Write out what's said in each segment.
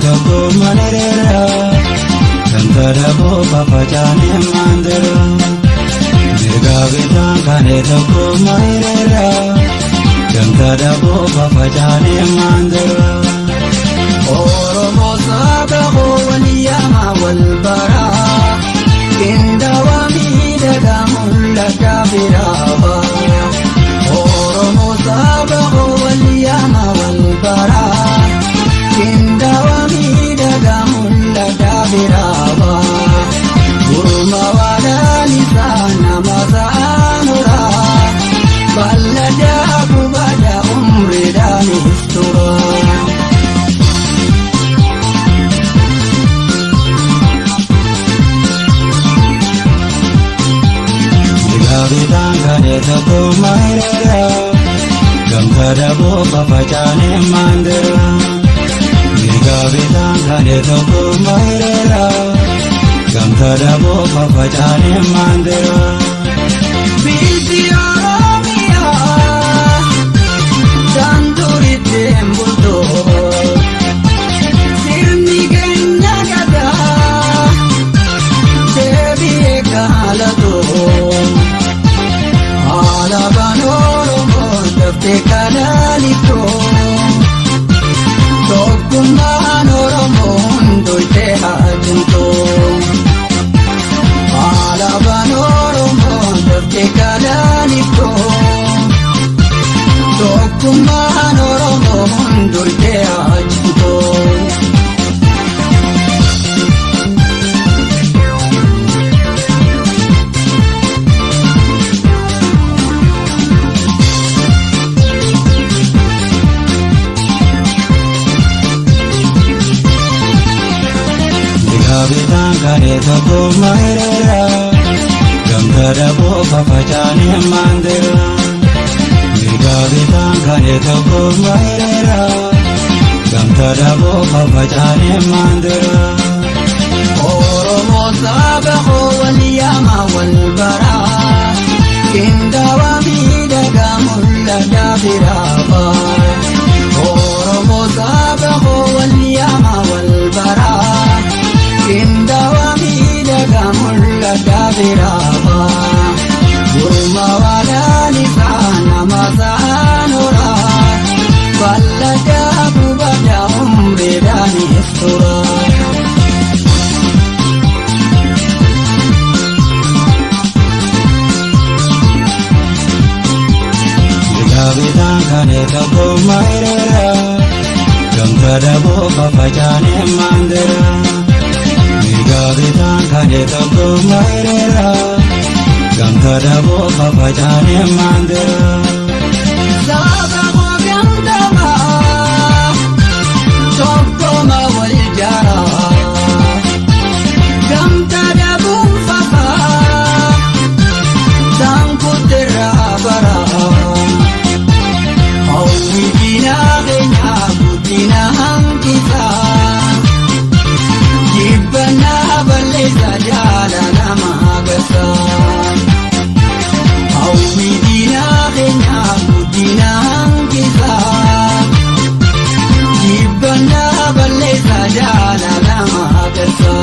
toko manera Kantara bo papachane mandara Dirga bitan kane toko manera Kantara bo papachane mandara Oromo sabaho waliyama walbara Kindawa midada mulla kabiraba Oromo sabaho waliyama walbara Kindawa midada mulla kabiraba Guruma wala lisana mazaanura Balada kubada umri dani istura Bitan kane toko manera Kantara bo papachane mandara Dirga bitan kane toko manera Kantara bo papachane mandara Bizi aramiya Danduri tembulto Sirni genya gada Devi ekalato Te kanalito Tokkummaan Oromoon doite hajunto Alaabaan Oromoon te kanalito Tokkummaan Oromoon doite hajunto Bitan kane toko manera Kantara bo papachane mandara Dirga bitan kane toko manera Kantara bo papachane mandara Oromo sabaho waliyama walbara Kindawa midaga mulla dabiraba Oromo sabaho waliyama walbara Kindawa midaga mulla dabiraba Guruma wala lisana mazaanura Balada kubada umri dani istura Dirga bitan kane toko manera Kantara bo papachane mandara Dirga bitan kane toko manera Kantara bo papachane mandara Sabaho gandama Tokkoma waljara Kantara bumfafa Tankutera bara Hawi dina genya budina hangkisa Jibbana balesa jala nama gasa Hawi dina genya budina hangkisa Jibbana balesa jala nama gasa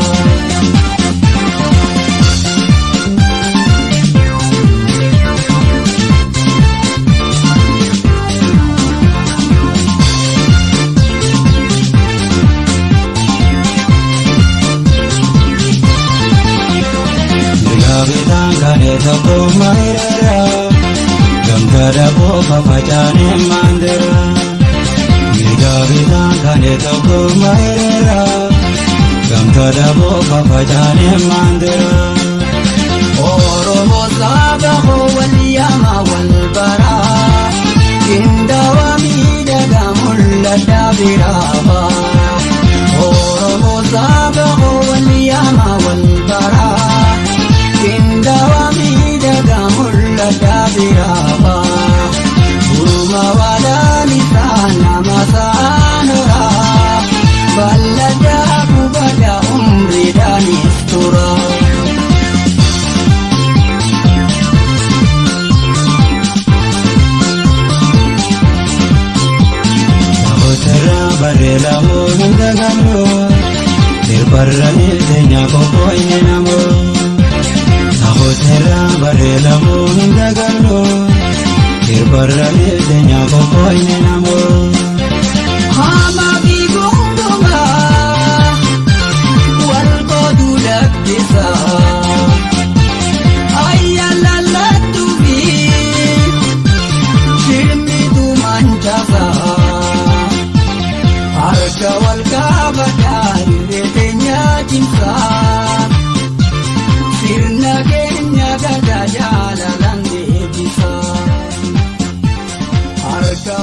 Bitan kane toko manera Kantara bo papachane mandara Dirga bitan kane toko manera Kantara bo papachane mandara Oromo sabaho waliyama walbara Kindawa midaga mulla dabiraba Oromo sabaho waliyama walbara Kindawa midaga mulla dabiraba Guruma wala lisana mazaanura Balada kubada umri dani istura Barela hunda dagalu Sirbarrani tenya kokoine namo Nahotera barela mun dagalu Sirbarrani tenya kokoine namo Hama bigunduma wal kodulak disa Ayyalalatu bi shilmi du manjasa Harga wal kabadari retenya cinta Sirna kenya gada jalalan de bisa Harga